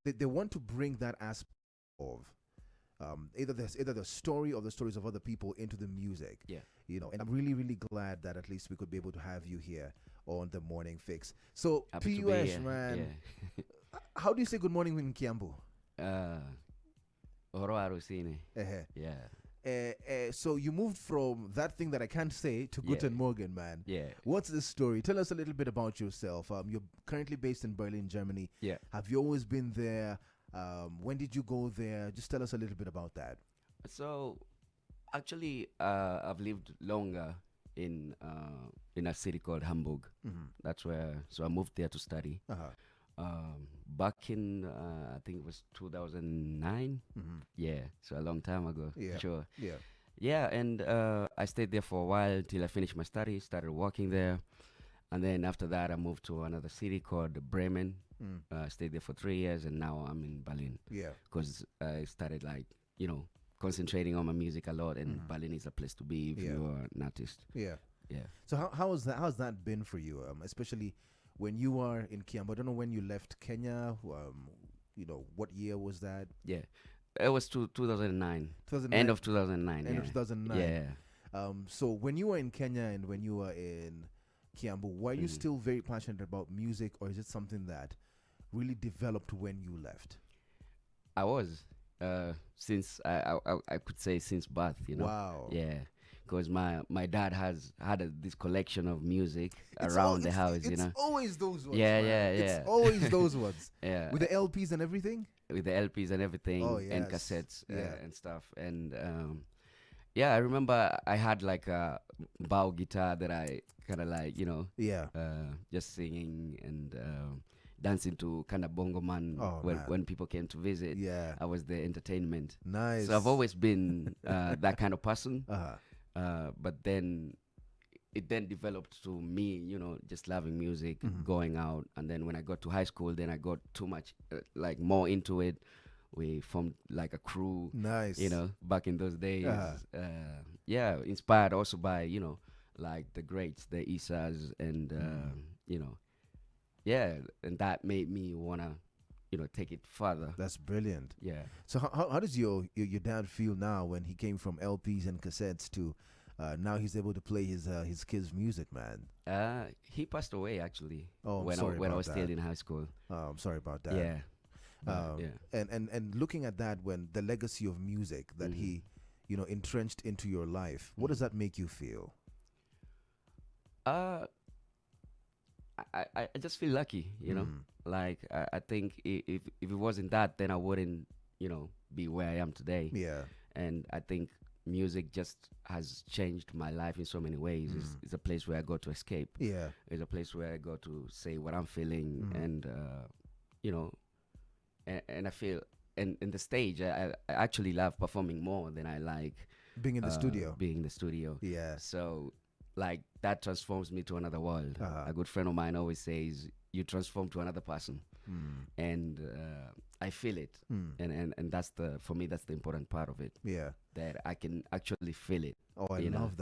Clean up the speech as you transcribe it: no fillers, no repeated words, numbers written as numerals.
they want to bring that aspect of either the story or the stories of other people into the music. Yeah. And I'm really, really glad that at least we could be able to have you here on the Morning Fix. So, Happy to be PUS, here. man, Yeah. how do you say good morning in Kiambu? Oro Arusine. Uh-huh. Yeah. So you moved from that thing that I can't say to Yeah. Guten Morgen, man. Yeah. What's the story? Tell us a little bit about yourself. You're currently based in Berlin, Germany. Yeah. Have you always been there? When did you go there? Just tell us a little bit about that. So actually, I've lived longer in a city called Hamburg. Mm-hmm. That's where. So I moved there to study. Uh-huh. Back in I think it was 2009. Mm-hmm. Yeah. So a long time ago. Yeah. Sure. Yeah. Yeah, and I stayed there for a while until I finished my studies, started working there. And then after that, I moved to another city called Bremen. Stayed there for 3 years, and now I'm in Berlin. Yeah. Because I started, like, concentrating on my music a lot, and Berlin is a place to be if you're an artist. Yeah. Yeah. So how's that been for you? Especially when you are in Kiambu. I don't know when you left Kenya. What year was that? Yeah. It was 2009. 2009. End of 2009. End of 2009. Yeah. So when you were in Kenya and when you were in Kiambu, were you still very passionate about music, or is it something that really developed when you left? I was. Since I could say since birth, Wow. Yeah. Because my dad had this collection of music around the house, It's always those ones. Yeah, man. yeah, It's yeah. always those ones. Yeah. With the LPs and everything? With the LPs and everything, Oh, and yes. cassettes, Yeah. and stuff. And yeah, I remember I had like a bow guitar that I kind of like, Yeah. just singing and dancing to kind of bongo man when people came to visit. Yeah. I was the entertainment. Nice. So I've always been that kind of person. Uh-huh. But then it then developed to me, just loving music, going out. And then when I got to high school, then I got too much, more into it. We formed like a crew. Nice. Back in those days. Uh-huh. Yeah, inspired also by, like the greats, the Isas, and, yeah, and that made me want to, take it further. That's brilliant. Yeah. So how does your dad feel now when he came from LPs and cassettes to now he's able to play his kids' music, man? He passed away actually. Oh, when I was still in high school. Oh, I'm sorry about that. Yeah. Yeah. And looking at that, when the legacy of music that he, entrenched into your life, what does that make you feel? I just feel lucky, Like I think if it wasn't that, then I wouldn't, be where I am today. Yeah. And I think music just has changed my life in so many ways. It's a place where I go to escape. Yeah. It's a place where I go to say what I'm feeling, and and I feel, and in the stage, I actually love performing more than I like being in the studio. Being in the studio. Yeah. So, like, that transforms me to another world. A good friend of mine always says, you transform to another person. And I feel it. And that's for me, that's the important part of it. Yeah. That I can actually feel it. Oh, I love that.